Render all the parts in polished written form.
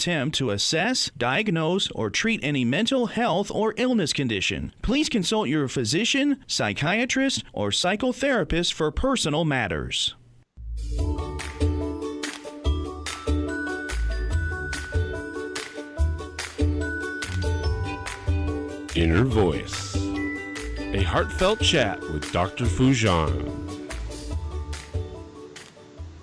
attempt to assess, diagnose, or treat any mental health or illness condition. Please consult your physician, psychiatrist, or psychotherapist for personal matters. Inner Voice, a heartfelt chat with Dr. Foojan.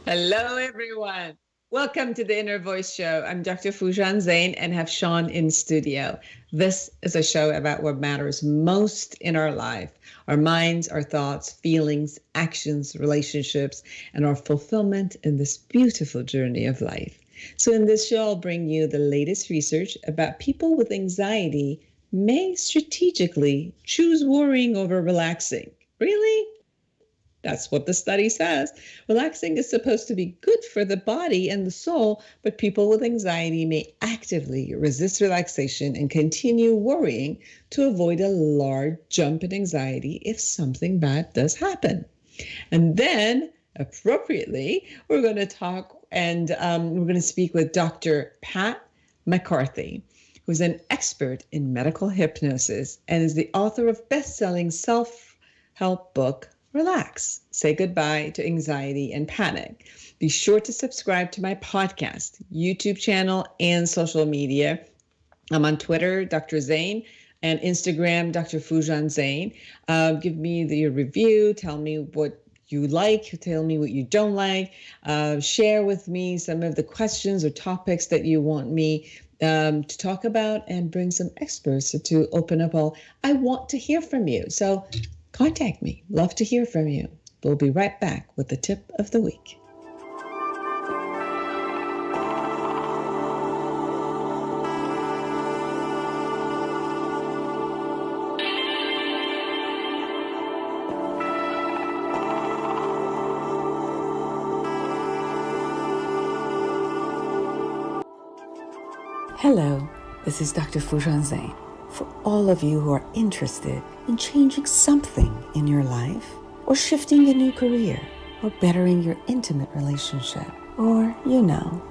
Hello, everyone. Welcome to the Inner Voice Show. I'm Dr. Foojan Zeine and have Sean in studio. This is a show about what matters most in our life, our minds, our thoughts, feelings, actions, relationships, and our fulfillment in this beautiful journey of life. So in this show, I'll bring you the latest research about people with anxiety may strategically choose worrying over relaxing. Really? That's what the study says. Relaxing is supposed to be good for the body and the soul, but people with anxiety may actively resist relaxation and continue worrying to avoid a large jump in anxiety if something bad does happen. And then, appropriately, we're going to talk and we're going to speak with Dr. Pat McCarthy, who's an expert in medical hypnosis and is the author of best-selling self-help book, Relax, Say Goodbye to Anxiety and Panic. Be sure to subscribe to my podcast, YouTube channel, and social media. I'm on Twitter, Dr. Zeine, and Instagram, Dr. Foojan Zeine. Give me your review. Tell me what you like. Tell me what you don't like. Share with me some of the questions or topics that you want me to talk about, and bring some experts to open up all. I want to hear from you. So contact me. Love to hear from you. We'll be right back with the tip of the week. Hello, this is Dr. Foojan Zeine. For all of you who are interested in changing something in your life, or shifting a new career, or bettering your intimate relationship, or,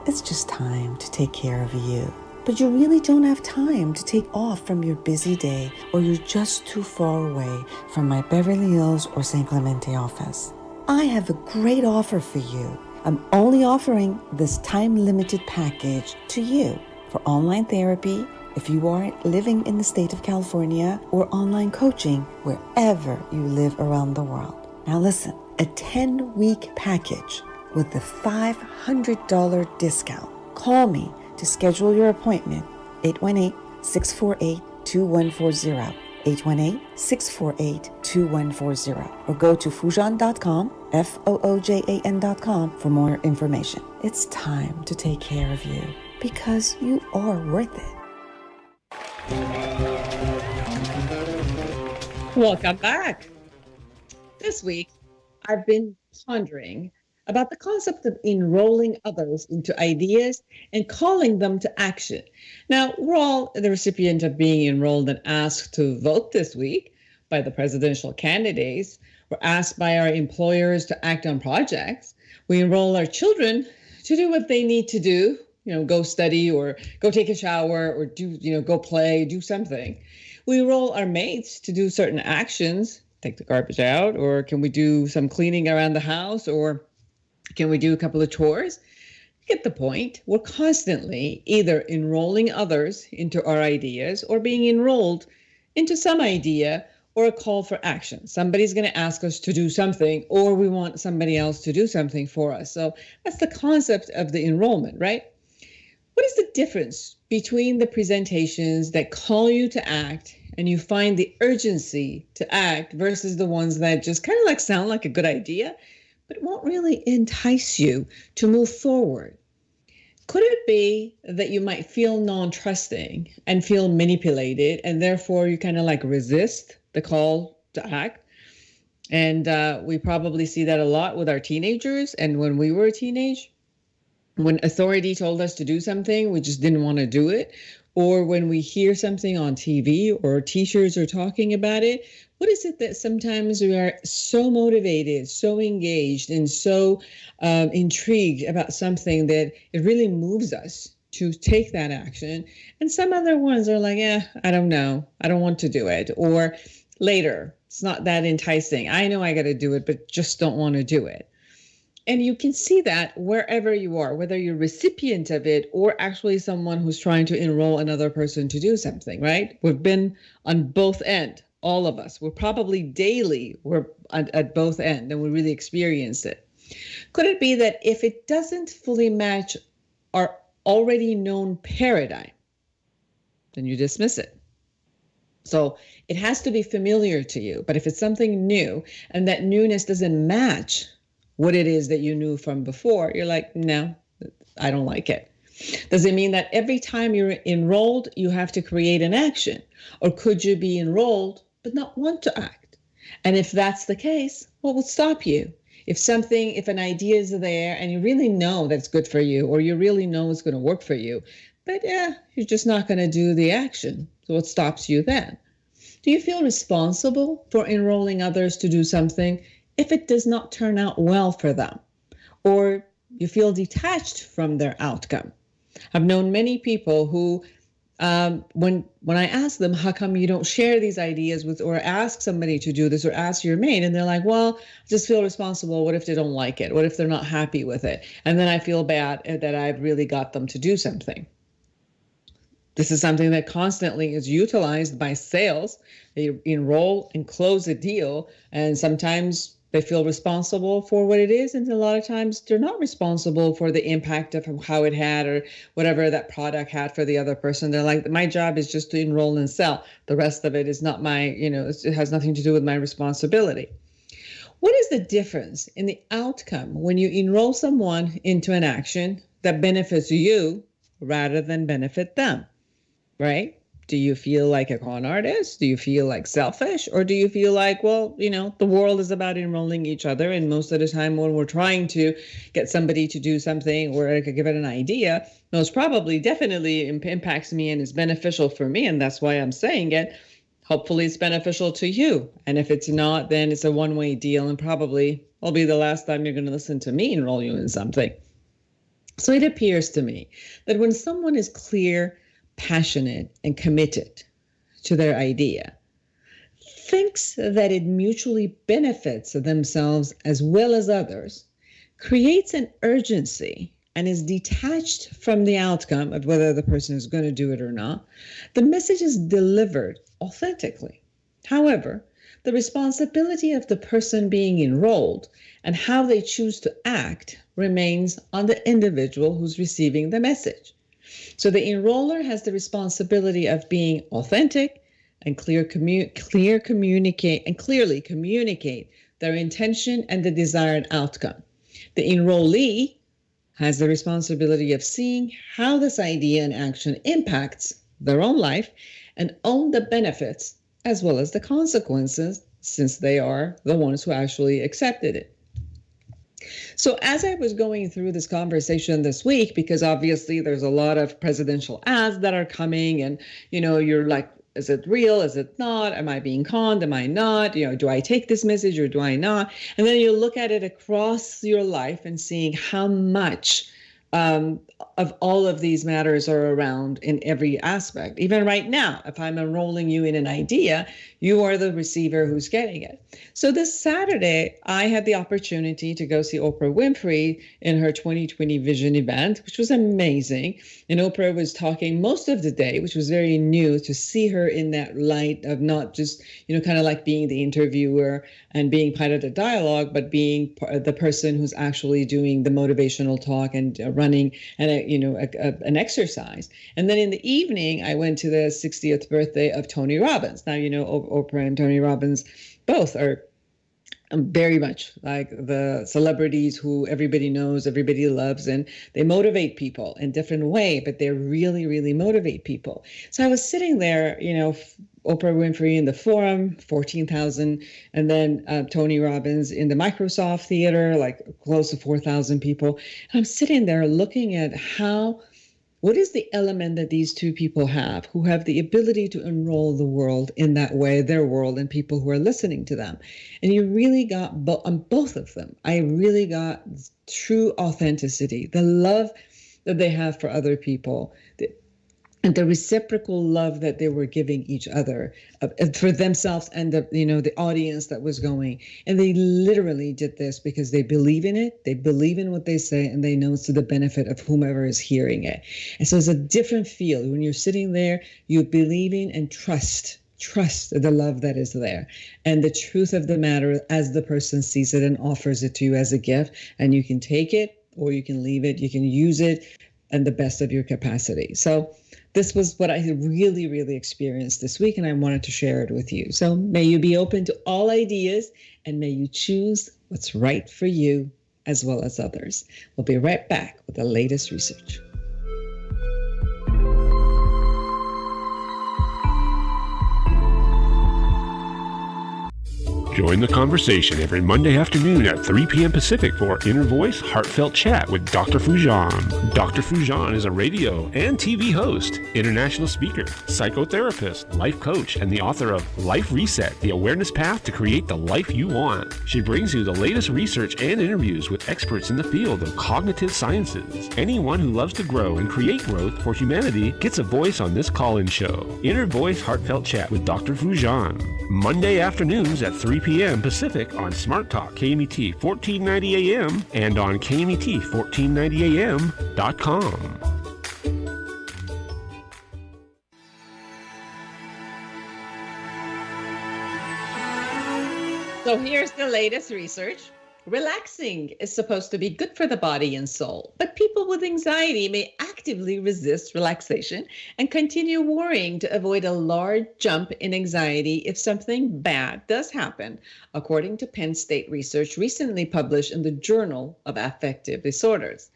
it's just time to take care of you, but you really don't have time to take off from your busy day, or you're just too far away from my Beverly Hills or San Clemente office, I have a great offer for you. I'm only offering this time-limited package to you for online therapy, if you are living in the state of California, or online coaching wherever you live around the world. Now listen, a 10-week package with a $500 discount. Call me to schedule your appointment, 818-648-2140, 818-648-2140, or go to Foojan.com, Foojan.com for more information. It's time to take care of you because you are worth it. Welcome back. This week, I've been pondering about the concept of enrolling others into ideas and calling them to action. Now, we're all the recipient of being enrolled and asked to vote this week by the presidential candidates. We're asked by our employers to act on projects. We enroll our children to do what they need to do, go study or go take a shower or go play, do something. We enroll our mates to do certain actions, take the garbage out, or can we do some cleaning around the house, or can we do a couple of chores? You get the point. We're constantly either enrolling others into our ideas or being enrolled into some idea or a call for action. Somebody's going to ask us to do something, or we want somebody else to do something for us. So that's the concept of the enrollment, right? What is the difference between the presentations that call you to act and you find the urgency to act versus the ones that just kind of sound like a good idea, but won't really entice you to move forward? Could it be that you might feel non-trusting and feel manipulated, and therefore you kind of resist the call to act? And we probably see that a lot with our teenagers. And when we were a teenage, when authority told us to do something, we just didn't want to do it. Or when we hear something on TV or teachers are talking about it, what is it that sometimes we are so motivated, so engaged, and so intrigued about something that it really moves us to take that action. And some other ones are like, I don't know. I don't want to do it. Or later, it's not that enticing. I know I got to do it, but just don't want to do it. And you can see that wherever you are, whether you're a recipient of it or actually someone who's trying to enroll another person to do something, right? We've been on both ends, all of us. We're probably daily, we're at both ends, and we really experience it. Could it be that if it doesn't fully match our already known paradigm, then you dismiss it? So it has to be familiar to you. But if it's something new and that newness doesn't match what it is that you knew from before, you're like, no, I don't like it. Does it mean that every time you're enrolled, you have to create an action? Or could you be enrolled but not want to act? And if that's the case, what would stop you? If an idea is there and you really know that it's good for you, or you really know it's going to work for you, but you're just not going to do the action. So what stops you then? Do you feel responsible for enrolling others to do something if it does not turn out well for them, or you feel detached from their outcome? I've known many people who, when I ask them, how come you don't share these ideas with, or ask somebody to do this, or ask your mate, and they're like, well, I just feel responsible. What if they don't like it? What if they're not happy with it? And then I feel bad that I've really got them to do something. This is something that constantly is utilized by sales. They enroll and close a deal, and sometimes they feel responsible for what it is, and a lot of times they're not responsible for the impact of how it had or whatever that product had for the other person. They're like, my job is just to enroll and sell. The rest of it is not my, it has nothing to do with my responsibility. What is the difference in the outcome when you enroll someone into an action that benefits you rather than benefit them, right? Do you feel like a con artist? Do you feel like selfish? Or do you feel like, well, the world is about enrolling each other. And most of the time when we're trying to get somebody to do something or give it an idea, most probably definitely impacts me and is beneficial for me. And that's why I'm saying it. Hopefully it's beneficial to you. And if it's not, then it's a one-way deal, and probably will be the last time you're going to listen to me enroll you in something. So it appears to me that when someone is clear, passionate, and committed to their idea, thinks that it mutually benefits themselves as well as others, creates an urgency, and is detached from the outcome of whether the person is going to do it or not, the message is delivered authentically. However, the responsibility of the person being enrolled and how they choose to act remains on the individual who's receiving the message. So the enroller has the responsibility of being authentic and clearly communicate their intention and the desired outcome. The enrollee has the responsibility of seeing how this idea and action impacts their own life and own the benefits as well as the consequences, since they are the ones who actually accepted it. So as I was going through this conversation this week, because obviously there's a lot of presidential ads that are coming, and, you're like, is it real? Is it not? Am I being conned? Am I not? Do I take this message or do I not? And then you look at it across your life and seeing how much of all of these matters are around in every aspect. Even right now, if I'm enrolling you in an idea, you are the receiver who's getting it. So this Saturday, I had the opportunity to go see Oprah Winfrey in her 2020 Vision event, which was amazing. And Oprah was talking most of the day, which was very new to see her in that light of not just, kind of like being the interviewer and being part of the dialogue, but being the person who's actually doing the motivational talk and running an exercise. And then in the evening, I went to the 60th birthday of Tony Robbins. Now, Oprah and Tony Robbins both are very much like the celebrities who everybody knows, everybody loves, and they motivate people in different way, but they really, really motivate people. So I was sitting there, Oprah Winfrey in the Forum, 14,000, and then Tony Robbins in the Microsoft Theater, like close to 4,000 people. And I'm sitting there looking at what is the element that these two people have who have the ability to enroll the world in that way, their world, and people who are listening to them. And you really got on both of them. I really got true authenticity, the love that they have for other people, and the reciprocal love that they were giving each other for themselves and the audience that was going. And they literally did this because they believe in it. They believe in what they say, and they know it's to the benefit of whomever is hearing it. And so it's a different feel when you're sitting there. You believe in and trust the love that is there and the truth of the matter as the person sees it and offers it to you as a gift. And you can take it or you can leave it. You can use it and the best of your capacity. So this was what I really, really experienced this week, and I wanted to share it with you. So may you be open to all ideas, and may you choose what's right for you as well as others. We'll be right back with the latest research. Join the conversation every Monday afternoon at 3 p.m. Pacific for Inner Voice Heartfelt Chat with Dr. Foojan. Dr. Foojan is a radio and TV host, international speaker, psychotherapist, life coach, and the author of Life Reset, The Awareness Path to Create the Life You Want. She brings you the latest research and interviews with experts in the field of cognitive sciences. Anyone who loves to grow and create growth for humanity gets a voice on this call-in show. Inner Voice Heartfelt Chat with Dr. Foojan. Monday afternoons at 3 p.m. Pacific on Smart Talk KMET 1490 AM and on KMET1490AM.com. So here's the latest research. Relaxing is supposed to be good for the body and soul, but people with anxiety may actively resist relaxation and continue worrying to avoid a large jump in anxiety if something bad does happen, according to Penn State research recently published in the Journal of Affective Disorders.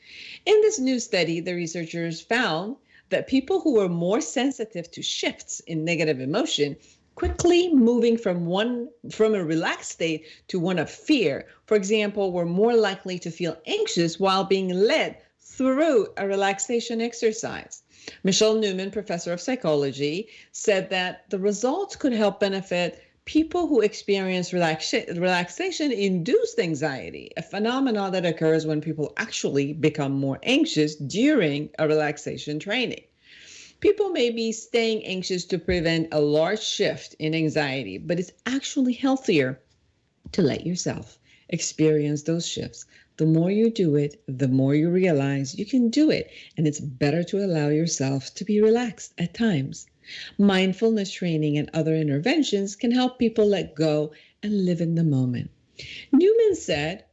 In this new study, the researchers found that people who were more sensitive to shifts in negative emotion quickly moving from a relaxed state to one of fear, for example, were more likely to feel anxious while being led through a relaxation exercise. Michelle Newman, professor of psychology, said that the results could help benefit people who experience relaxation-induced anxiety, a phenomenon that occurs when people actually become more anxious during a relaxation training. People may be staying anxious to prevent a large shift in anxiety, but it's actually healthier to let yourself experience those shifts. The more you do it, the more you realize you can do it, and it's better to allow yourself to be relaxed at times. Mindfulness training and other interventions can help people let go and live in the moment. Newman said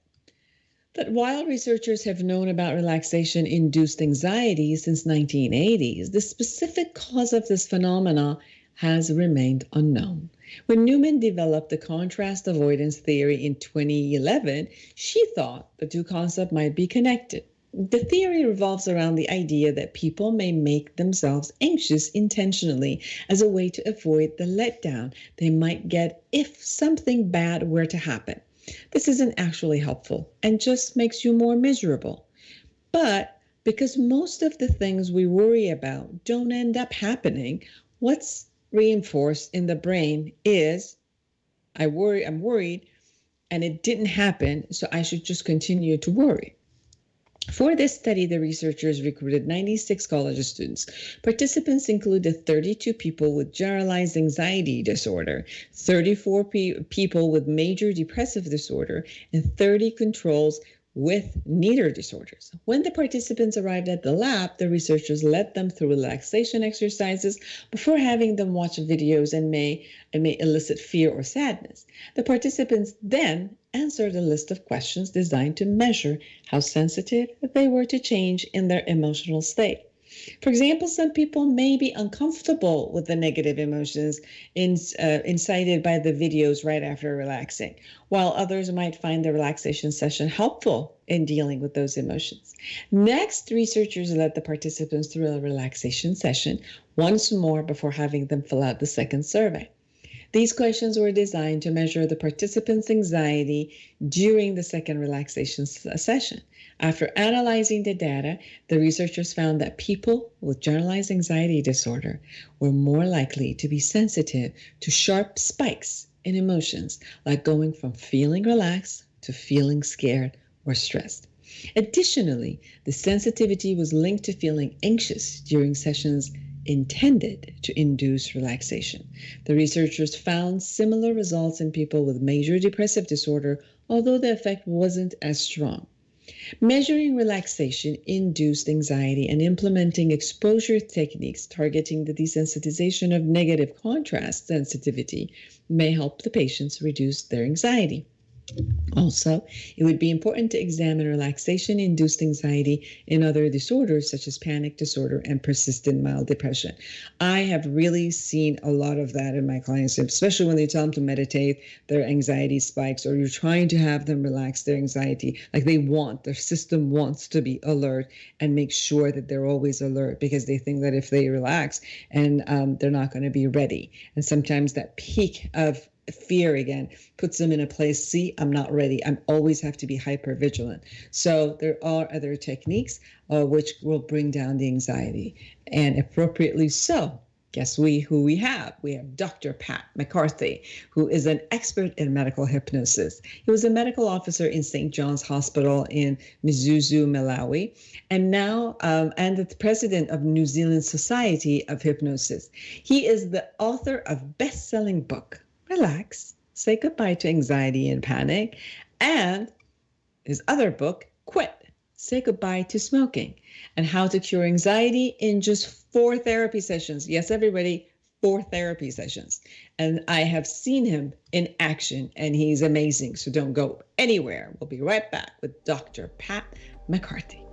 that while researchers have known about relaxation-induced anxiety since 1980s, the specific cause of this phenomena has remained unknown. When Newman developed the contrast avoidance theory in 2011, she thought the two concepts might be connected. The theory revolves around the idea that people may make themselves anxious intentionally as a way to avoid the letdown they might get if something bad were to happen. This isn't actually helpful and just makes you more miserable. But because most of the things we worry about don't end up happening, what's reinforced in the brain is, I'm worried, and it didn't happen, so I should just continue to worry. For this study, the researchers recruited 96 college students. Participants included 32 people with generalized anxiety disorder, 34 people with major depressive disorder, and 30 controls with neither disorders. When the participants arrived at the lab, the researchers led them through relaxation exercises before having them watch videos and may elicit fear or sadness. The participants then answered a list of questions designed to measure how sensitive they were to change in their emotional state. For example, some people may be uncomfortable with the negative emotions incited by the videos right after relaxing, while others might find the relaxation session helpful in dealing with those emotions. Next, researchers led the participants through a relaxation session once more before having them fill out the second survey. These questions were designed to measure the participants' anxiety during the second relaxation session. After analyzing the data, the researchers found that people with generalized anxiety disorder were more likely to be sensitive to sharp spikes in emotions, like going from feeling relaxed to feeling scared or stressed. Additionally, the sensitivity was linked to feeling anxious during sessions intended to induce relaxation. The researchers found similar results in people with major depressive disorder, although the effect wasn't as strong. Measuring relaxation induced anxiety and implementing exposure techniques targeting the desensitization of negative contrast sensitivity may help the patients reduce their anxiety. Also, it would be important to examine relaxation-induced anxiety in other disorders such as panic disorder and persistent mild depression. I have really seen a lot of that in my clients, especially when they tell them to meditate, their anxiety spikes, or you're trying to have them relax their anxiety. Like their system wants to be alert and make sure that they're always alert because they think that if they relax and they're not going to be ready. And sometimes that peak of fear again puts them in a place, see, I'm not ready. I always have to be hyper vigilant. So there are other techniques which will bring down the anxiety, and appropriately so. Guess who we have? We have Dr. Pat McCarthy, who is an expert in medical hypnosis. He was a medical officer in St. John's Hospital in Mzuzu, Malawi, and now and the president of New Zealand Society of Hypnosis. He is the author of best-selling book, Relax, Say Goodbye to Anxiety and Panic, and his other book, Quit, Say Goodbye to Smoking, and How to Cure Anxiety in just 4 therapy sessions. Yes, everybody, 4 therapy sessions. And I have seen him in action, and he's amazing. So don't go anywhere. We'll be right back with Dr. Pat McCarthy.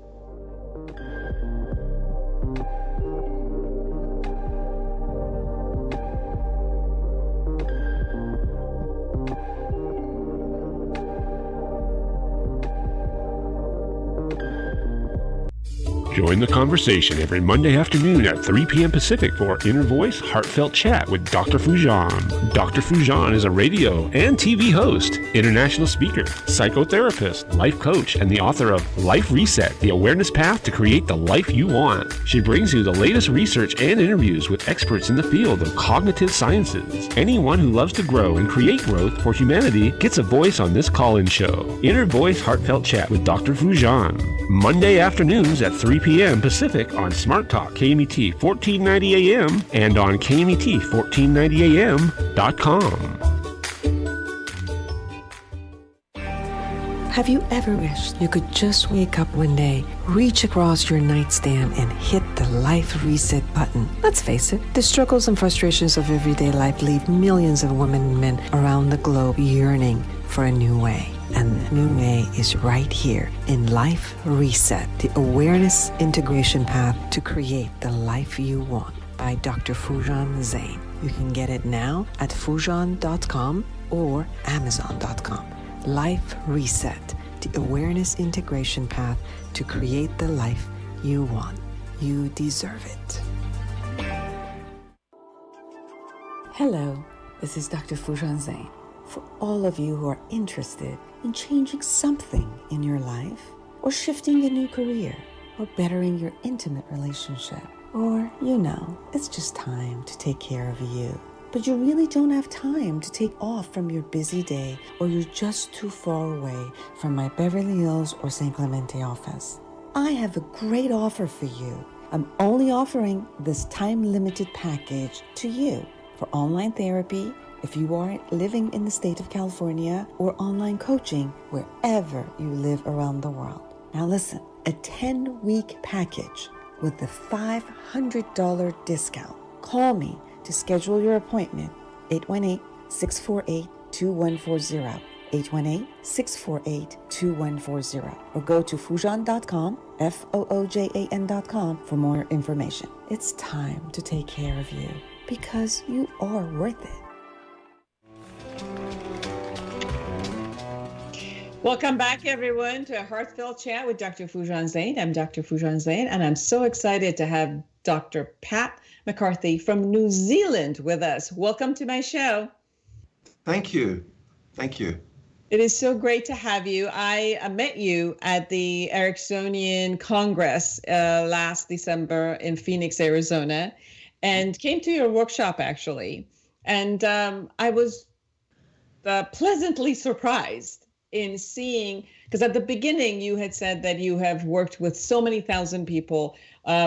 Join the conversation every Monday afternoon at 3 p.m. Pacific for Inner Voice Heartfelt Chat with Dr. Foojan. Dr. Foojan is a radio and TV host, international speaker, psychotherapist, life coach, and the author of Life Reset, The Awareness Path to Create the Life You Want. She brings you the latest research and interviews with experts in the field of cognitive sciences. Anyone who loves to grow and create growth for humanity gets a voice on this call-in show. Inner Voice Heartfelt Chat with Dr. Foojan. Monday afternoons at 3 p.m. Pacific on Smart Talk KMET 1490 AM and on KMET1490AM.com. Have you ever wished you could just wake up one day, reach across your nightstand, and hit the life reset button? Let's face it, the struggles and frustrations of everyday life leave millions of women and men around the globe yearning for a new way. And the new way is right here in Life Reset, the awareness integration path to create the life you want by Dr. Foojan Zeine. You can get it now at Foojan.com or Amazon.com. Life Reset, the awareness integration path to create the life you want. You deserve it. Hello, this is Dr. Foojan Zeine. For all of you who are interested in changing something in your life, or shifting a new career, or bettering your intimate relationship, or, it's just time to take care of you. But you really don't have time to take off from your busy day, or you're just too far away from my Beverly Hills or San Clemente office. I have a great offer for you. I'm only offering this time-limited package to you for online therapy, if you are living in the state of California, or online coaching wherever you live around the world. Now listen, a 10-week package with a $500 discount. Call me to schedule your appointment, 818-648-2140, 818-648-2140, or go to Foojan.com, Foojan.com for more information. It's time to take care of you because you are worth it. Welcome back, everyone, to a Heartfelt Chat with Dr. Foojan Zeine. I'm Dr. Foojan Zeine, and I'm so excited to have Dr. Pat McCarthy from New Zealand with us. Welcome to my show. Thank you. Thank you. It is so great to have you. I met you at the Ericksonian Congress last December in Phoenix, Arizona, and came to your workshop, actually. And I was pleasantly surprised in seeing, because at the beginning you had said that you have worked with so many thousand people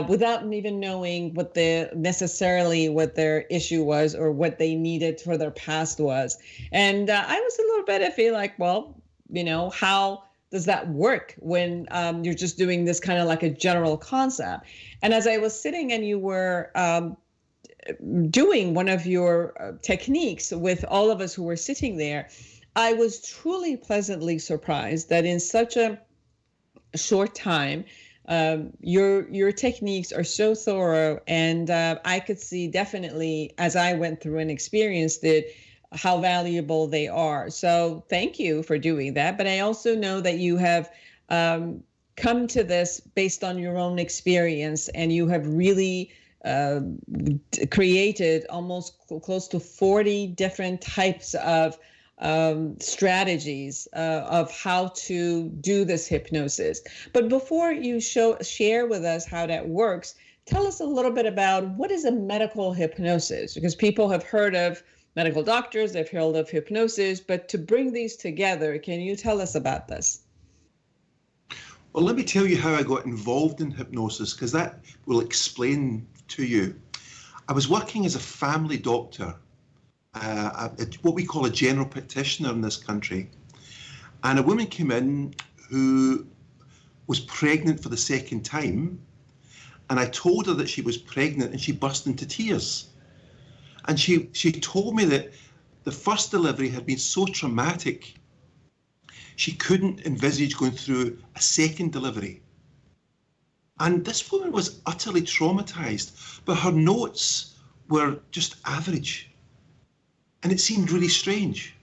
without even knowing what necessarily what their issue was or what they needed for their past was. And I was a little bit iffy, like, well, how does that work when you're just doing this kind of like a general concept? And as I was sitting and you were doing one of your techniques with all of us who were sitting there, I was truly pleasantly surprised that in such a short time, your techniques are so thorough, and I could see definitely as I went through and experienced it, how valuable they are. So thank you for doing that. But I also know that you have come to this based on your own experience, and you have really created almost close to 40 different types of strategies of how to do this hypnosis. But before you share with us how that works, tell us a little bit about what is a medical hypnosis, because people have heard of medical doctors, they've heard of hypnosis, but to bring these together, can you tell us about this? Well, let me tell you how I got involved in hypnosis, because that will explain to you. I was working as a family doctor, what we call a general practitioner in this country, and a woman came in who was pregnant for the second time, and I told her that she was pregnant, and she burst into tears. And she told me that the first delivery had been so traumatic, she couldn't envisage going through a second delivery. And this woman was utterly traumatized, but her notes were just average. And it seemed really strange.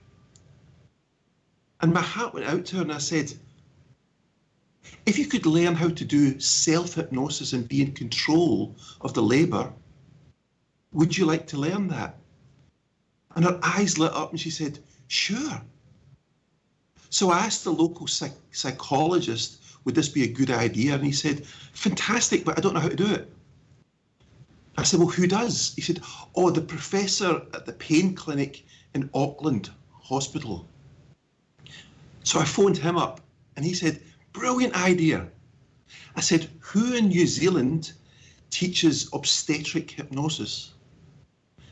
And my heart went out to her, and I said, if you could learn how to do self-hypnosis and be in control of the labor, would you like to learn that? And her eyes lit up and she said, sure. So I asked the local psychologist, would this be a good idea? And he said, fantastic, but I don't know how to do it. I said, well, who does? He said, oh, the professor at the pain clinic in Auckland Hospital. So I phoned him up and he said, brilliant idea. I said, who in New Zealand teaches obstetric hypnosis?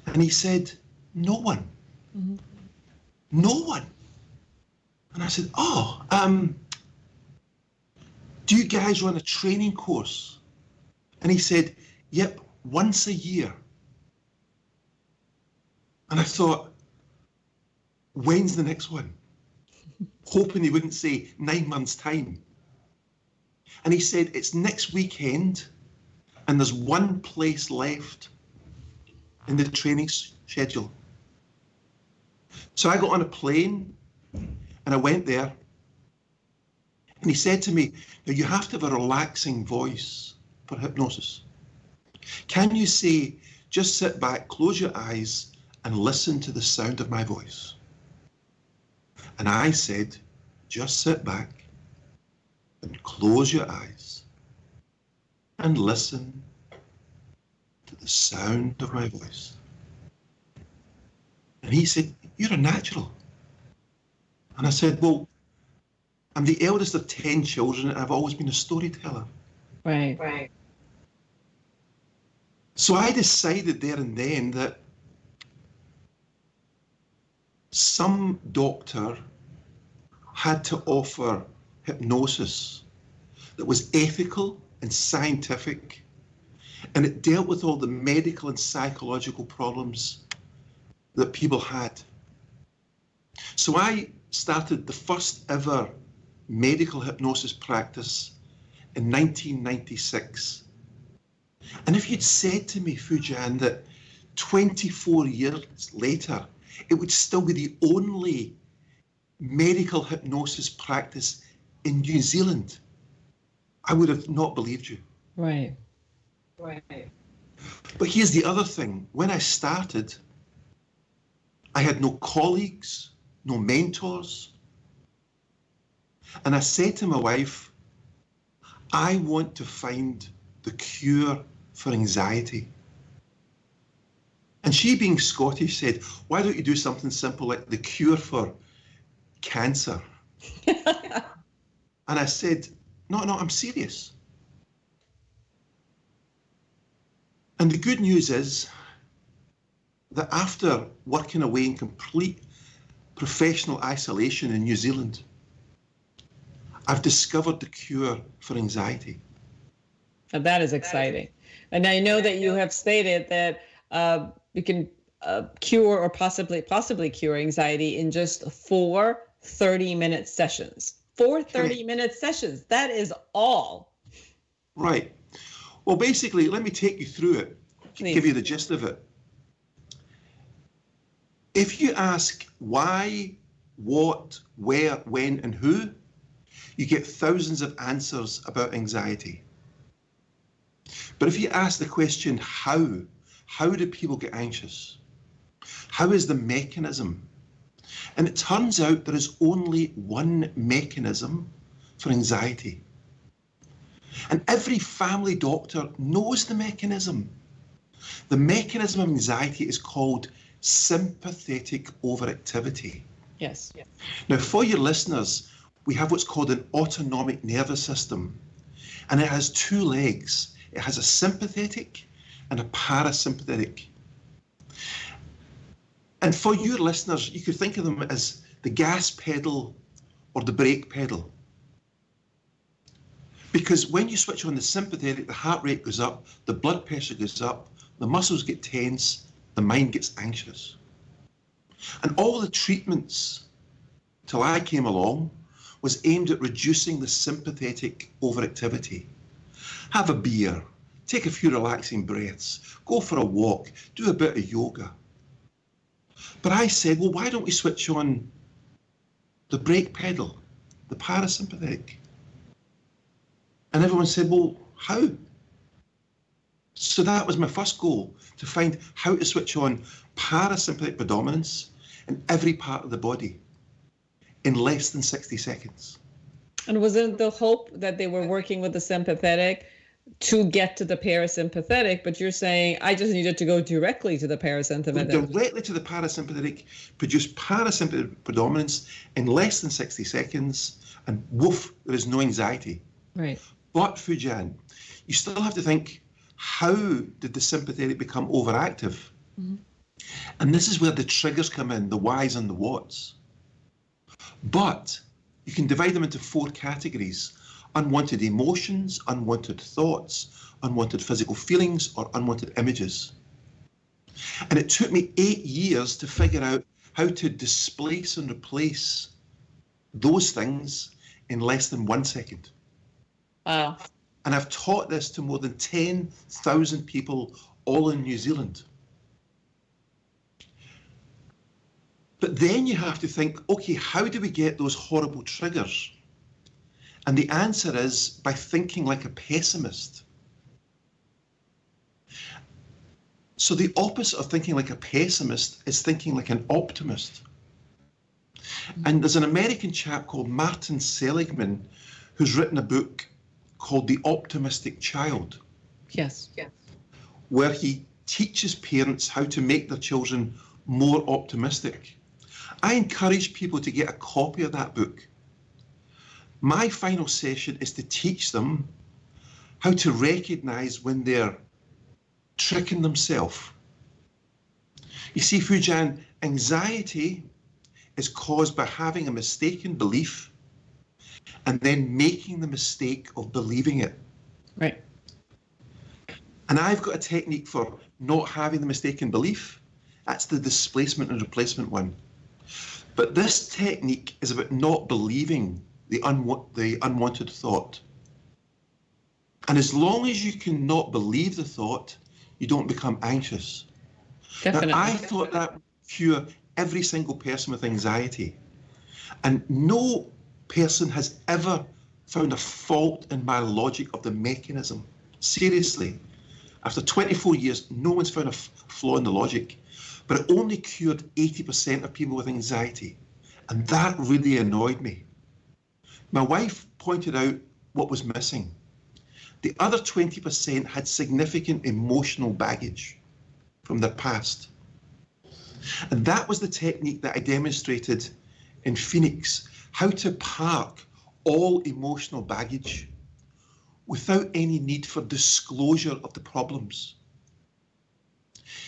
And he said, no one. Mm-hmm. No one. And I said, do you guys run a training course? And he said, yep, once a year. And I thought, when's the next one? Hoping he wouldn't say 9 months' time. And he said, it's next weekend, and there's one place left in the training schedule. So I got on a plane and I went there, and he said to me, now you have to have a relaxing voice for hypnosis. Can you say, just sit back, close your eyes and listen to the sound of my voice? And I said, just sit back and close your eyes and listen to the sound of my voice. And he said, you're a natural. And I said, well, I'm the eldest of 10 children and I've always been a storyteller. Right. So I decided there and then that some doctor had to offer hypnosis that was ethical and scientific, and it dealt with all the medical and psychological problems that people had. So I started the first ever medical hypnosis practice in 1996. And if you'd said to me, Foojan, that 24 years later, it would still be the only medical hypnosis practice in New Zealand, I would have not believed you. Right. But here's the other thing. When I started, I had no colleagues, no mentors. And I said to my wife, I want to find the cure for anxiety. And she, being Scottish, said, why don't you do something simple like the cure for cancer? And I said, no, I'm serious. And the good news is that after working away in complete professional isolation in New Zealand, I've discovered the cure for anxiety. And that is exciting. And I know that you have stated that you can cure or possibly cure anxiety in just 4 30-minute sessions. 4 30-minute sessions. That is all. Right. Well, basically, let me take you through it, Please. give you the gist of it. If you ask why, what, where, when, and who, you get thousands of answers about anxiety. But if you ask the question, how do people get anxious? How is the mechanism? And it turns out there is only one mechanism for anxiety. And every family doctor knows the mechanism. The mechanism of anxiety is called sympathetic overactivity. Yes. Now, for your listeners, we have what's called an autonomic nervous system, and it has 2 legs. It has a sympathetic and a parasympathetic. And for your listeners, you could think of them as the gas pedal or the brake pedal. Because when you switch on the sympathetic, the heart rate goes up, the blood pressure goes up, the muscles get tense, the mind gets anxious. And all the treatments till I came along was aimed at reducing the sympathetic overactivity. Have a beer, take a few relaxing breaths, go for a walk, do a bit of yoga. But I said, well, why don't we switch on the brake pedal, the parasympathetic? And everyone said, well, how? So that was my first goal, to find how to switch on parasympathetic predominance in every part of the body in less than 60 seconds. And wasn't the hope that they were working with the sympathetic to get to the parasympathetic, but you're saying I just needed to go directly to the parasympathetic. Go directly to the parasympathetic, produce parasympathetic predominance in less than 60 seconds, and woof, there is no anxiety. Right. But Foojan, you still have to think, how did the sympathetic become overactive? Mm-hmm. And this is where the triggers come in, the whys and the whats. But you can divide them into 4 categories: unwanted emotions, unwanted thoughts, unwanted physical feelings, or unwanted images. And it took me 8 years to figure out how to displace and replace those things in less than 1 second. Wow. And I've taught this to more than 10,000 people all in New Zealand. But then you have to think, okay, how do we get those horrible triggers? And the answer is by thinking like a pessimist. So the opposite of thinking like a pessimist is thinking like an optimist. And there's an American chap called Martin Seligman who's written a book called The Optimistic Child. Yes. Where he teaches parents how to make their children more optimistic. I encourage people to get a copy of that book. My final session is to teach them how to recognize when they're tricking themselves. You see, Foojan, anxiety is caused by having a mistaken belief and then making the mistake of believing it. Right. And I've got a technique for not having the mistaken belief. That's the displacement and replacement one. But this technique is about not believing the unwanted thought. And as long as you can not believe the thought, you don't become anxious. Definitely. Now, I thought that would cure every single person with anxiety. And no person has ever found a fault in my logic of the mechanism. Seriously. After 24 years, no one's found a flaw in the logic. But it only cured 80% of people with anxiety. And that really annoyed me. My wife pointed out what was missing. The other 20% had significant emotional baggage from their past. And that was the technique that I demonstrated in Phoenix, how to park all emotional baggage without any need for disclosure of the problems.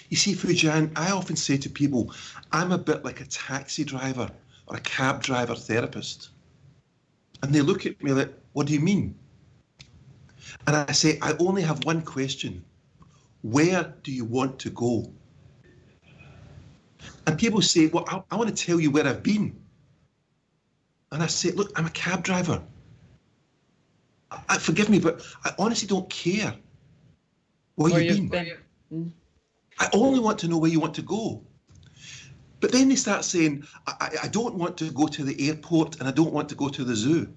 You see, Foojan, I often say to people, I'm a bit like a taxi driver or a cab driver therapist. And they look at me like, what do you mean? And I say, I only have one question. Where do you want to go? And people say, well, I want to tell you where I've been. And I say, look, I'm a cab driver. Forgive me, but I honestly don't care where you've been. I only want to know where you want to go. But then they start saying, I don't want to go to the airport and I don't want to go to the zoo.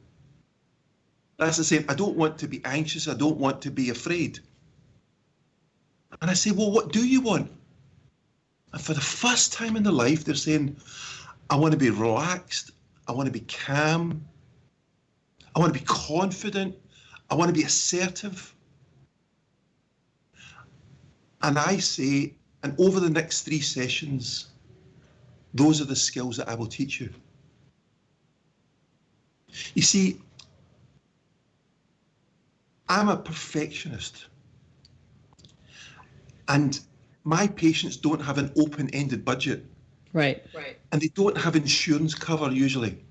That's the same. I don't want to be anxious. I don't want to be afraid. And I say, well, what do you want? And for the first time in their life, they're saying, I want to be relaxed. I want to be calm. I want to be confident. I want to be assertive. And I say, and over the next 3 sessions, those are the skills that I will teach you. You see, I'm a perfectionist. And my patients don't have an open-ended budget. Right. And they don't have insurance cover usually.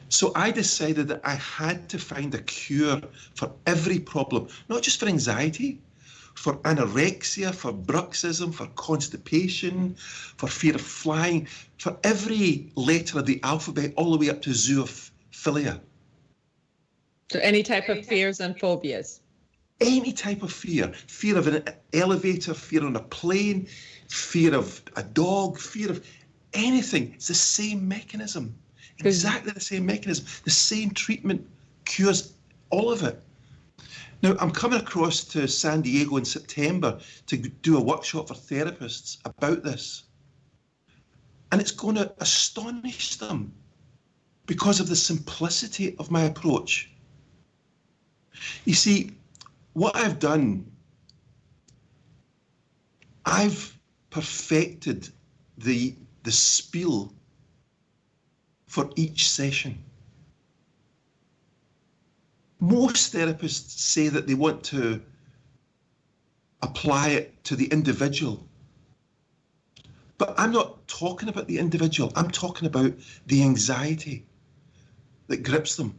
So I decided that I had to find a cure for every problem, not just for anxiety, for anorexia, for bruxism, for constipation, for fear of flying, for every letter of the alphabet, all the way up to zoophilia. So any type of fears and phobias. Any type of fear of an elevator, fear on a plane, fear of a dog, fear of anything. It's the same mechanism, exactly the same mechanism. The same treatment cures all of it. Now, I'm coming across to San Diego in September to do a workshop for therapists about this. And it's going to astonish them because of the simplicity of my approach. You see, what I've done, I've perfected the spiel for each session. Most therapists say that they want to apply it to the individual. But I'm not talking about the individual. I'm talking about the anxiety that grips them.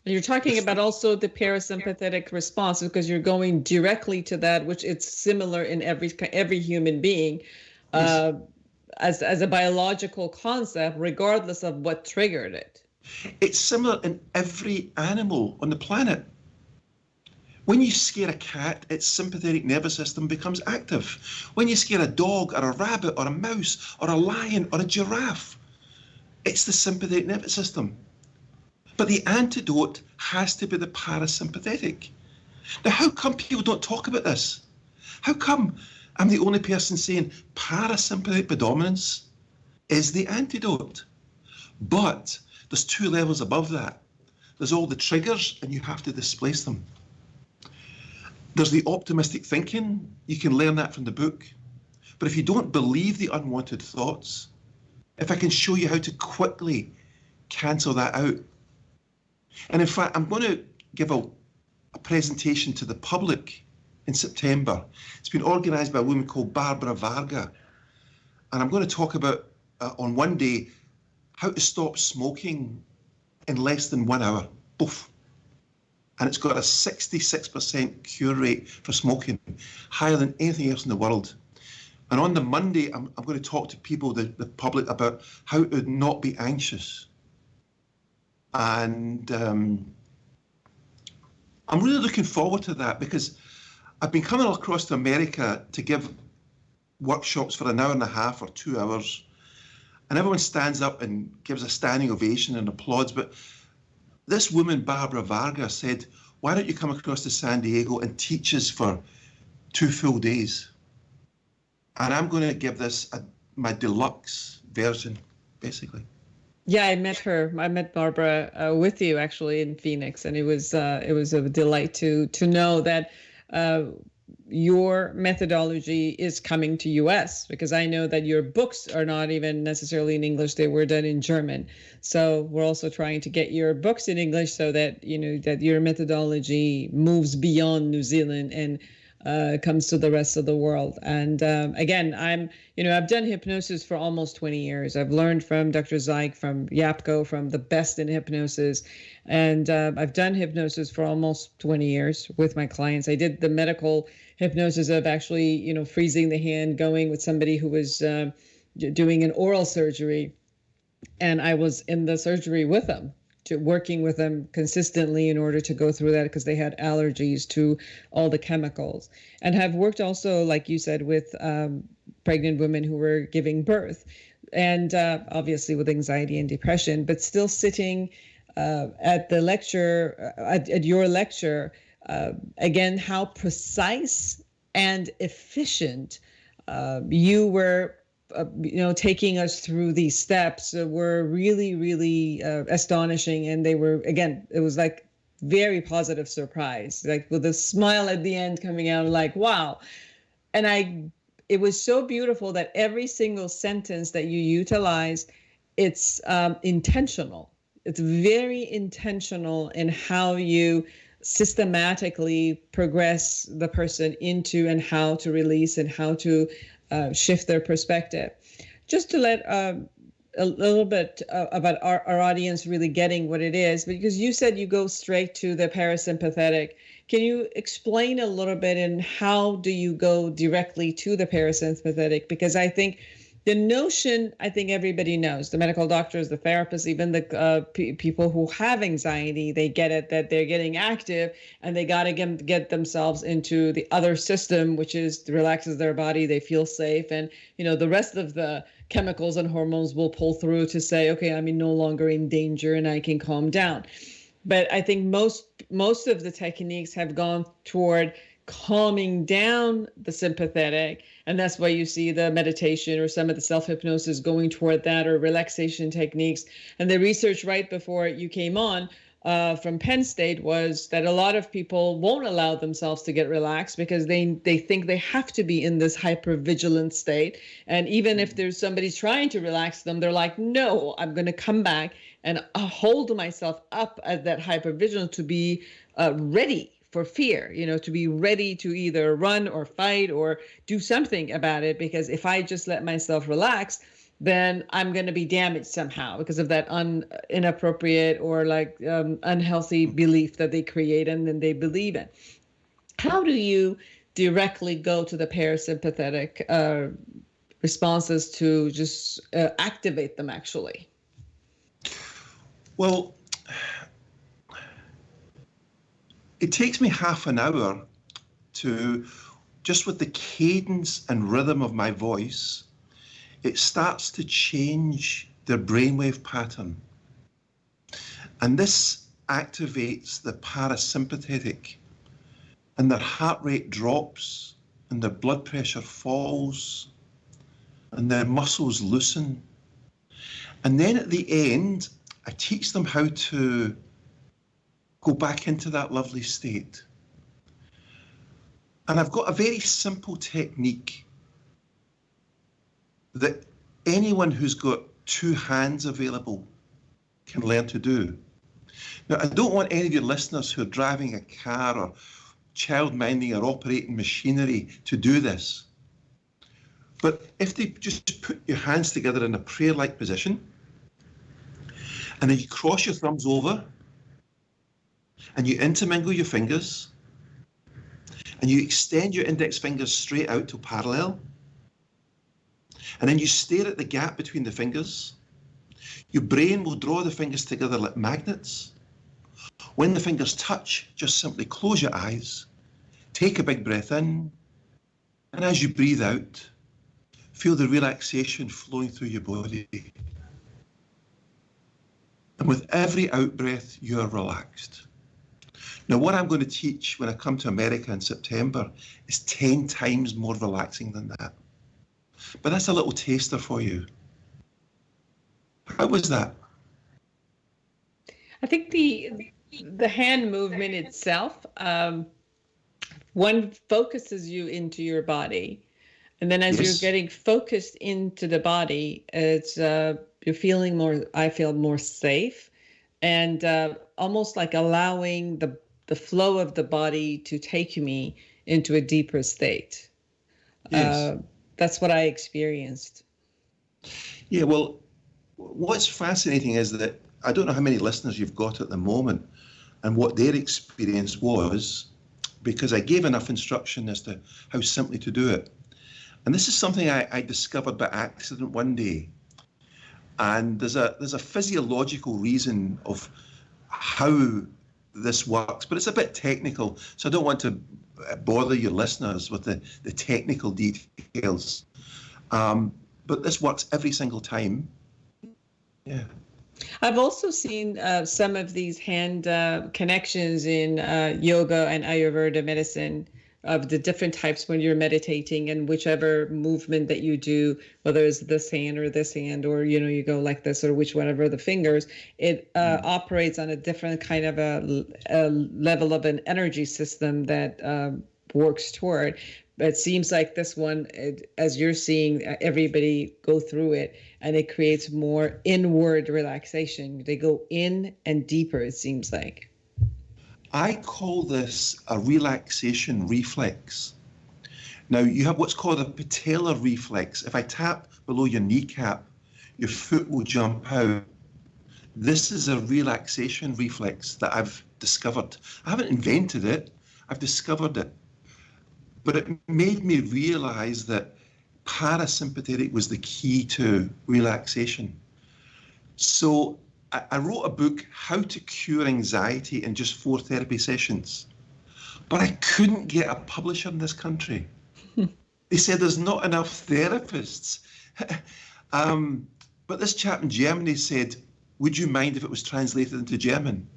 You're talking about also the parasympathetic response because you're going directly to that, which it's similar in every human being, as a biological concept, regardless of what triggered it. It's similar in every animal on the planet. When you scare a cat, its sympathetic nervous system becomes active. When you scare a dog or a rabbit or a mouse or a lion or a giraffe, it's the sympathetic nervous system. But the antidote has to be the parasympathetic. Now, how come people don't talk about this? How come I'm the only person saying parasympathetic predominance is the antidote? But there's 2 levels above that. There's all the triggers and you have to displace them. There's the optimistic thinking. You can learn that from the book. But if you don't believe the unwanted thoughts, if I can show you how to quickly cancel that out. And in fact, I'm going to give a presentation to the public in September. It's been organised by a woman called Barbara Varga. And I'm going to talk about, on one day, how to stop smoking in less than 1 hour. Poof. And it's got a 66% cure rate for smoking, higher than anything else in the world. And on the Monday, I'm going to talk to people, the public, about how to not be anxious. And I'm really looking forward to that because I've been coming across to America to give workshops for 1.5 hours or 2 hours. And everyone stands up and gives a standing ovation and applauds. But this woman, Barbara Varga, said, why don't you come across to San Diego and teach us for 2 full days? And I'm going to give this my deluxe version, basically. Yeah, I met her. I met Barbara with you actually in Phoenix, and it was a delight to know that your methodology is coming to US, because I know that your books are not even necessarily in English, they were done in German. So we're also trying to get your books in English so that that your methodology moves beyond New Zealand and comes to the rest of the world. And again, I've done hypnosis for almost 20 years. I've learned from Dr. Zeig, from Yapko, from the best in hypnosis. And I've done hypnosis for almost 20 years with my clients. I did the medical hypnosis of actually, freezing the hand, going with somebody who was doing an oral surgery. And I was in the surgery with them, working with them consistently in order to go through that, because they had allergies to all the chemicals. And have worked also, like you said, with pregnant women who were giving birth, and obviously with anxiety and depression, but still sitting at the lecture, at your lecture, again, how precise and efficient you were taking us through these steps were really, really astonishing. And they were, again, it was like very positive surprise, like with a smile at the end coming out, like, wow. And it was so beautiful that every single sentence that you utilized, it's intentional. It's very intentional in how you systematically progress the person into, and how to release, and how to shift their perspective. Just to let a little bit about our audience really getting what it is, because you said you go straight to the parasympathetic. Can you explain a little bit, and how do you go directly to the parasympathetic? Because I think the notion, I think everybody knows, the medical doctors, the therapists, even the people who have anxiety, they get it, that they're getting active, and they got to get themselves into the other system, which is relaxes their body, they feel safe, and the rest of the chemicals and hormones will pull through to say, okay, I'm no longer in danger and I can calm down. But I think most of the techniques have gone toward calming down the sympathetic, and that's why you see the meditation or some of the self-hypnosis going toward that, or relaxation techniques. And the research right before you came on from Penn State was that a lot of people won't allow themselves to get relaxed because they think they have to be in this hypervigilant state. And even if there's somebody trying to relax them, they're like, no, I'm going to come back and hold myself up at that hypervigilance to be ready for fear, to be ready to either run or fight or do something about it. Because if I just let myself relax, then I'm going to be damaged somehow because of that inappropriate or unhealthy belief that they create and then they believe in. How do you directly go to the parasympathetic responses to just activate them actually? Well, it takes me half an hour to, just with the cadence and rhythm of my voice, it starts to change their brainwave pattern. And this activates the parasympathetic, and their heart rate drops, and their blood pressure falls, and their muscles loosen. And then at the end, I teach them how to go back into that lovely state. And I've got a very simple technique that anyone who's got two hands available can learn to do. Now, I don't want any of your listeners who are driving a car or child-minding or operating machinery to do this. But if they just put your hands together in a prayer-like position, and then you cross your thumbs over, and you intermingle your fingers, and you extend your index fingers straight out to parallel, and then you stare at the gap between the fingers. Your brain will draw the fingers together like magnets. When the fingers touch, just simply close your eyes, take a big breath in, and as you breathe out, feel the relaxation flowing through your body. And with every out-breath, you're relaxed. Now, what I'm going to teach when I come to America in September is 10 times more relaxing than that. But that's a little taster for you. How was that? I think the hand movement itself one focuses you into your body. And then as you're Yes. getting focused into the body, it's you're feeling more, I feel more safe, and almost like allowing the flow of the body to take me into a deeper state. Yes. That's what I experienced. Yeah, well, what's fascinating is that I don't know how many listeners you've got at the moment and what their experience was, because I gave enough instruction as to how simply to do it. And this is something I discovered by accident one day. And there's a physiological reason of how this works, but it's a bit technical, so I don't want to bother your listeners with the technical details. But this works every single time. Yeah. I've also seen some of these hand connections in yoga and Ayurveda medicine of the different types when you're meditating, and whichever movement that you do, whether it's this hand or you go like this, or whatever the fingers, it operates on a different kind of a level of an energy system that works toward. But it seems like this one, as you're seeing everybody go through it, and it creates more inward relaxation. They go in and deeper, it seems like. I call this a relaxation reflex. Now, you have what's called a patellar reflex. If I tap below your kneecap, your foot will jump out. This is a relaxation reflex that I've discovered. I haven't invented it, I've discovered it. But it made me realize that parasympathetic was the key to relaxation. So I wrote a book, How to Cure Anxiety in Just 4 Therapy Sessions. But I couldn't get a publisher in this country. They said there's not enough therapists. But this chap in Germany said, would you mind if it was translated into German?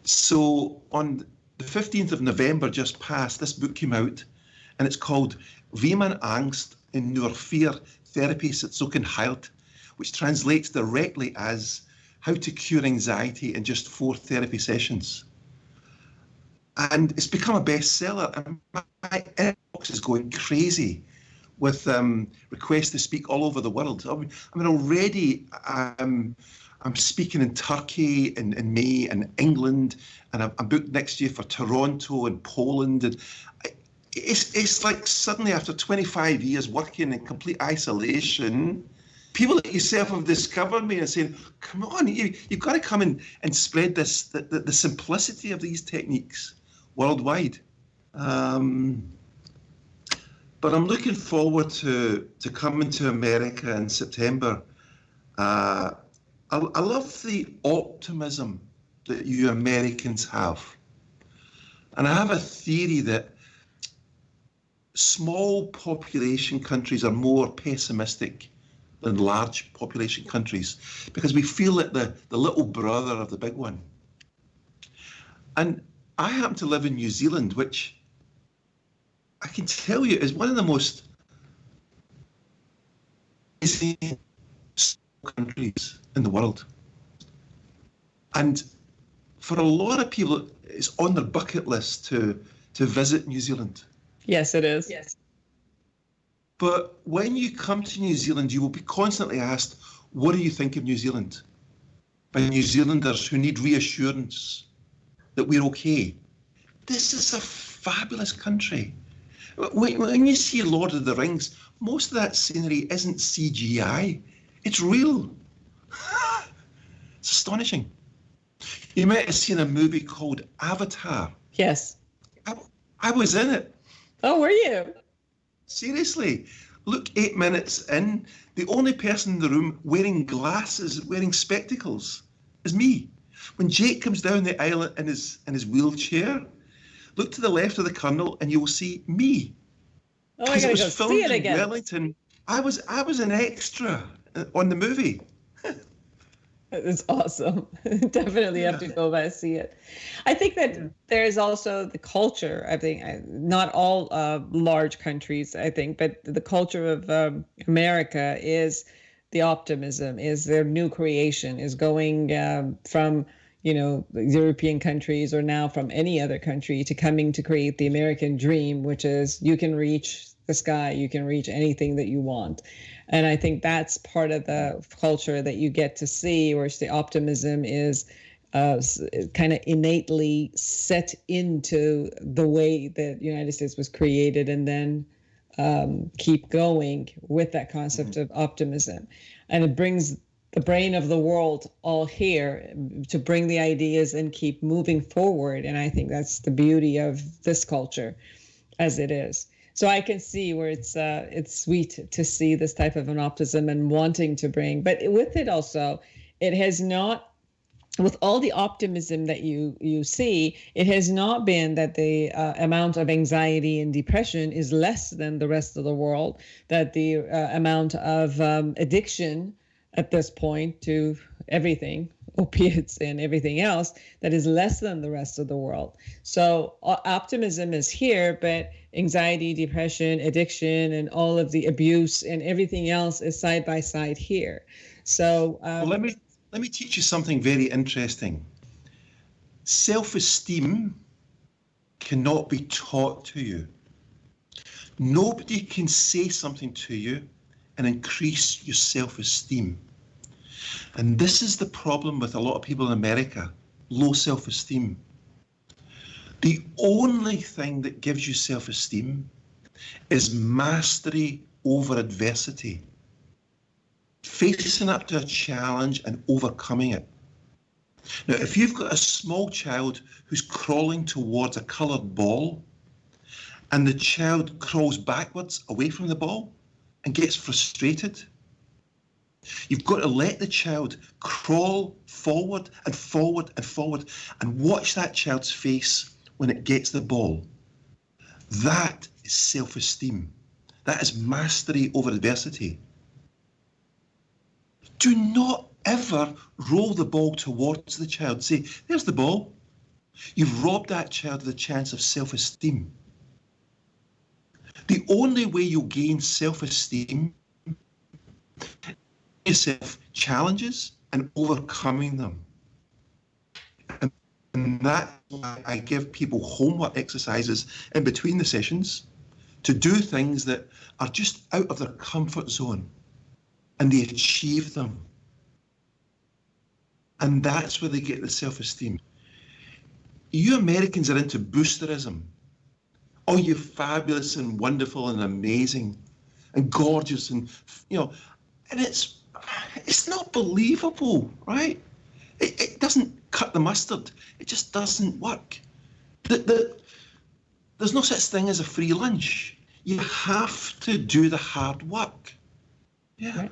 So on the 15th of November just passed, this book came out, and it's called Wie man Angst in nur 4 Therapiesitzungen heilt, which translates directly as How to Cure Anxiety in Just 4 Therapy Sessions. And it's become a bestseller, and my inbox is going crazy with requests to speak all over the world. I mean already I'm speaking in Turkey in May, and England, and I'm booked next year for Toronto and Poland. And it's like suddenly, after 25 years working in complete isolation, people like yourself have discovered me and saying, come on, you've got to come and spread this, the simplicity of these techniques worldwide. But I'm looking forward to coming to America in September. I love the optimism that you Americans have. And I have a theory that small population countries are more pessimistic than large population countries, because we feel like the little brother of the big one. And I happen to live in New Zealand, which I can tell you is one of the most amazing countries in the world. And for a lot of people, it's on their bucket list to visit New Zealand. Yes, it is. Yes. But when you come to New Zealand, you will be constantly asked, what do you think of New Zealand? By New Zealanders who need reassurance that we're okay. This is a fabulous country. When you see Lord of the Rings, most of that scenery isn't CGI. It's real. It's astonishing. You might have seen a movie called Avatar. Yes. I was in it. Oh, were you? Seriously. Look, 8 minutes in, the only person in the room wearing glasses, wearing spectacles, is me. When Jake comes down the aisle in his wheelchair, look to the left of the Colonel and you will see me. Oh, I gotta go see it again. Wellington. I was an extra on the movie. It's awesome. Definitely have to go by and see it. I think that there's also the culture. I think not all large countries, I think, but the culture of America is the optimism, is their new creation, is going from, European countries or now from any other country to coming to create the American dream, which is you can reach the sky, you can reach anything that you want. And I think that's part of the culture that you get to see, where the optimism is kind of innately set into the way that the United States was created, and then keep going with that concept of optimism. And it brings the brain of the world all here to bring the ideas and keep moving forward. And I think that's the beauty of this culture as it is. So I can see where it's sweet to see this type of an optimism and wanting to bring, but with it also, it has not, with all the optimism that you see, it has not been that the amount of anxiety and depression is less than the rest of the world, that the amount of addiction at this point to everything, opiates and everything else, that is less than the rest of the world. So optimism is here, but anxiety, depression, addiction, and all of the abuse and everything else is side by side here. So well, let me teach you something very interesting. Self-esteem cannot be taught to you. Nobody can say something to you and increase your self-esteem. And this is the problem with a lot of people in America, low self-esteem. The only thing that gives you self-esteem is mastery over adversity. Facing up to a challenge and overcoming it. Now, if you've got a small child who's crawling towards a coloured ball, and the child crawls backwards away from the ball and gets frustrated, you've got to let the child crawl forward and forward and forward and watch that child's face when it gets the ball. That is self-esteem. That is mastery over adversity. Do not ever roll the ball towards the child. Say, there's the ball. You've robbed that child of the chance of self-esteem. The only way you'll gain self-esteem is self-challenges and overcoming them. And that's why I give people homework exercises in between the sessions to do things that are just out of their comfort zone, and they achieve them. And that's where they get the self-esteem. You Americans are into boosterism. Oh, you're fabulous and wonderful and amazing and gorgeous, and and it's not believable, right? It doesn't cut the mustard. It just doesn't work. There's no such thing as a free lunch. You have to do the hard work. Yeah. Right.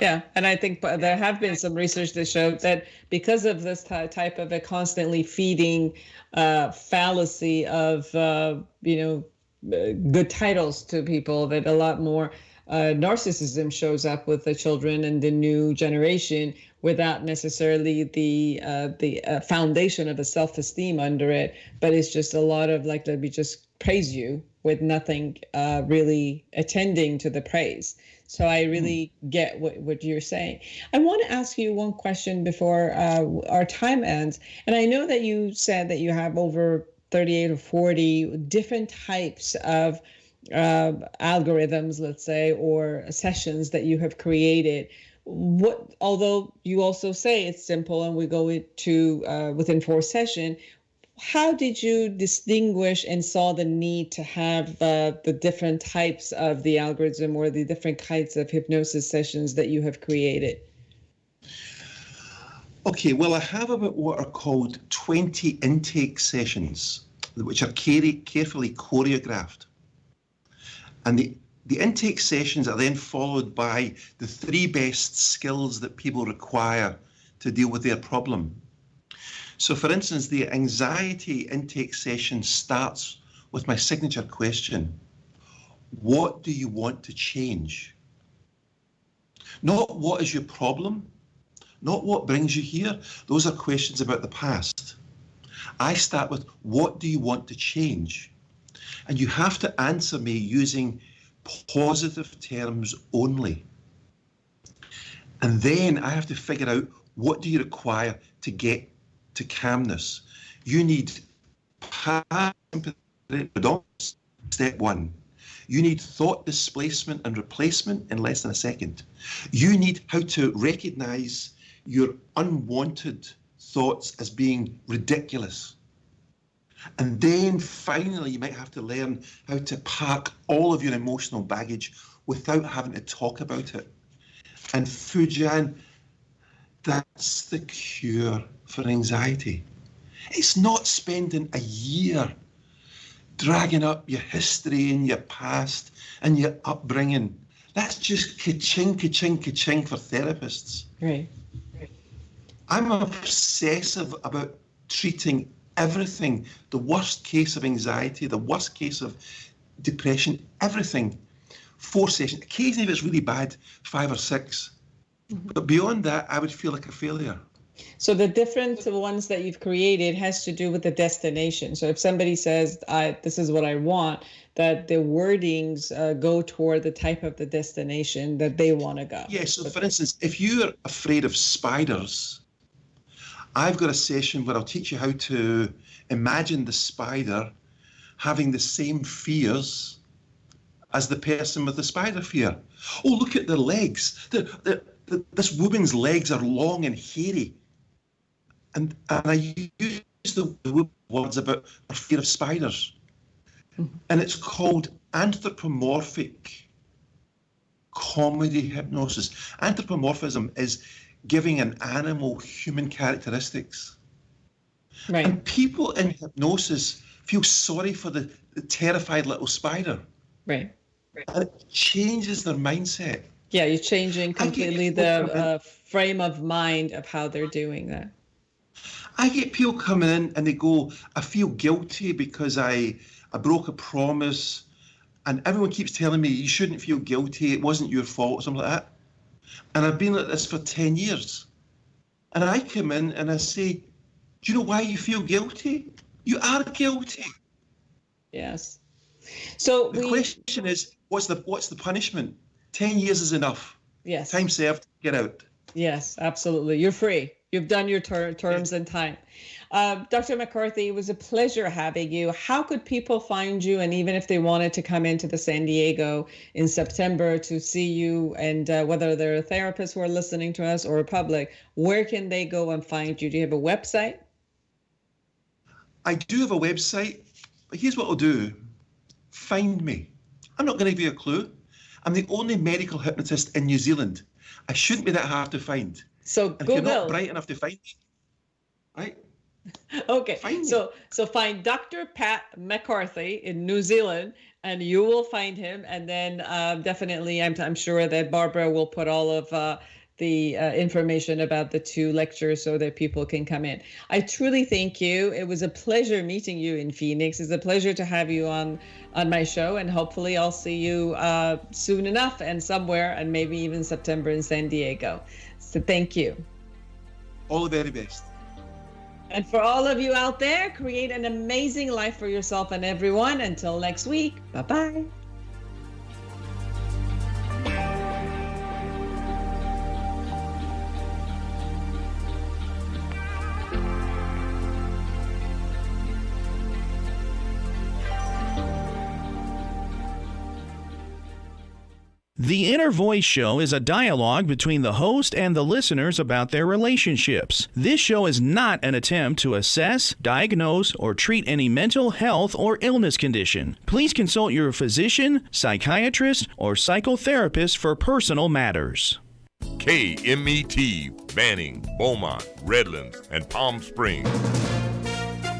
Yeah, and I think there have been some research that showed that because of this type of a constantly feeding fallacy of good titles to people, that a lot more narcissism shows up with the children and the new generation without necessarily the foundation of a self-esteem under it, but it's just a lot of like, let me just praise you with nothing really attending to the praise. So I really get what you're saying. I want to ask you one question before our time ends. And I know that you said that you have over 38 or 40 different types of algorithms, let's say, or sessions that you have created. Although you also say it's simple and we go into within 4 sessions, how did you distinguish and saw the need to have the different types of the algorithm or the different kinds of hypnosis sessions that you have created? Okay, well, I have about what are called 20 intake sessions, which are carefully choreographed. And the intake sessions are then followed by the 3 best skills that people require to deal with their problem. So, for instance, the anxiety intake session starts with my signature question: what do you want to change? Not what is your problem, not what brings you here. Those are questions about the past. I start with, what do you want to change? And you have to answer me using positive terms only. And then I have to figure out, what do you require to get to calmness. You need parasympathetic, step one. You need thought displacement and replacement in less than a second. You need how to recognize your unwanted thoughts as being ridiculous. And then finally, you might have to learn how to park all of your emotional baggage without having to talk about it. And Foojan, that's the cure for anxiety. It's not spending a year dragging up your history and your past and your upbringing. That's just ka-ching, ka-ching, ka-ching for therapists. Right. I'm obsessive about treating everything, the worst case of anxiety, the worst case of depression, everything. 4 sessions, occasionally if it's really bad, 5 or 6. But beyond that, I would feel like a failure. So the different ones that you've created has to do with the destination. So if somebody says, this is what I want, that the wordings go toward the type of the destination that they want to go. Yeah, so for instance, if you're afraid of spiders, I've got a session where I'll teach you how to imagine the spider having the same fears as the person with the spider fear. Oh, look at their legs. This woman's legs are long and hairy. And I use the words about her fear of spiders. And it's called anthropomorphic comedy hypnosis. Anthropomorphism is giving an animal human characteristics. Right. And people in hypnosis feel sorry for the terrified little spider. Right. And it changes their mindset. Yeah, you're changing completely the frame of mind of how they're doing that. I get people coming in and they go, I feel guilty because I broke a promise, and everyone keeps telling me you shouldn't feel guilty, it wasn't your fault, or something like that. And I've been like this for 10 years. And I come in and I say, do you know why you feel guilty? You are guilty. Yes. So the question is, what's the punishment? 10 years is enough. Yes. Time served, get out. Yes, absolutely. You're free. You've done your terms and time. Dr. McCarthy, it was a pleasure having you. How could people find you? And even if they wanted to come into the San Diego in September to see you, and whether they're therapists who are listening to us or a public, where can they go and find you? Do you have a website? I do have a website, but here's what I'll do. Find me. I'm not going to give you a clue. I'm the only medical hypnotist in New Zealand. I shouldn't be that hard to find. So and Google. If you're not bright enough to find me, right? Okay, Find me. so find Dr. Pat McCarthy in New Zealand, and you will find him. And then definitely, I'm sure that Barbara will put all of the information about the 2 lectures so that people can come in. I truly thank you. It was a pleasure meeting you in Phoenix. It's a pleasure to have you on my show, and hopefully I'll see you soon enough and somewhere, and maybe even September in San Diego. So thank you. All the very best. And for all of you out there, create an amazing life for yourself and everyone. Until next week, bye-bye. The Inner Voice Show is a dialogue between the host and the listeners about their relationships. This show is not an attempt to assess, diagnose, or treat any mental health or illness condition. Please consult your physician, psychiatrist, or psychotherapist for personal matters. KMET, Banning, Beaumont, Redlands, and Palm Springs.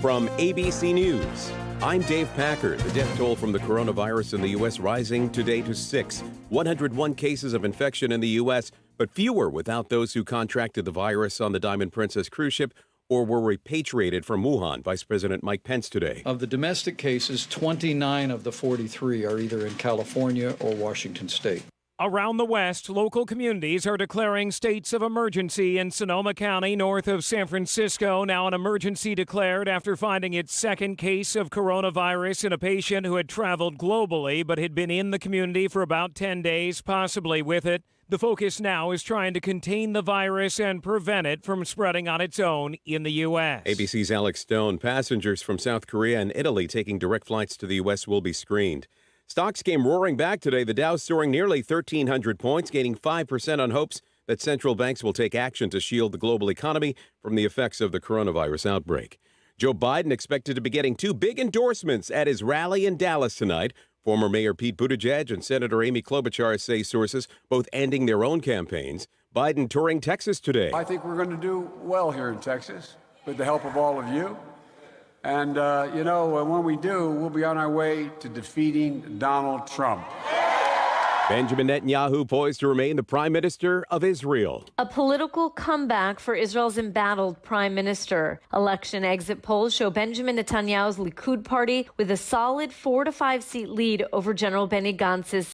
From ABC News, I'm Dave Packer. The death toll from the coronavirus in the U.S. rising today to 6. 101 cases of infection in the U.S., but fewer without those who contracted the virus on the Diamond Princess cruise ship or were repatriated from Wuhan. Vice President Mike Pence today. Of the domestic cases, 29 of the 43 are either in California or Washington State. Around the West, local communities are declaring states of emergency in Sonoma County, north of San Francisco. Now an emergency declared after finding its second case of coronavirus in a patient who had traveled globally but had been in the community for about 10 days, possibly with it. The focus now is trying to contain the virus and prevent it from spreading on its own in the U.S. ABC's Alex Stone. Passengers from South Korea and Italy taking direct flights to the U.S. will be screened. Stocks came roaring back today. The Dow soaring nearly 1,300 points, gaining 5% on hopes that central banks will take action to shield the global economy from the effects of the coronavirus outbreak. Joe Biden expected to be getting two big endorsements at his rally in Dallas tonight. Former Mayor Pete Buttigieg and Senator Amy Klobuchar say sources, both ending their own campaigns. Biden touring Texas today. I think we're going to do well here in Texas with the help of all of you. And, when we do, we'll be on our way to defeating Donald Trump. Benjamin Netanyahu poised to remain the prime minister of Israel. A political comeback for Israel's embattled prime minister. Election exit polls show Benjamin Netanyahu's Likud party with a solid 4 to 5 seat lead over General Benny Gantz's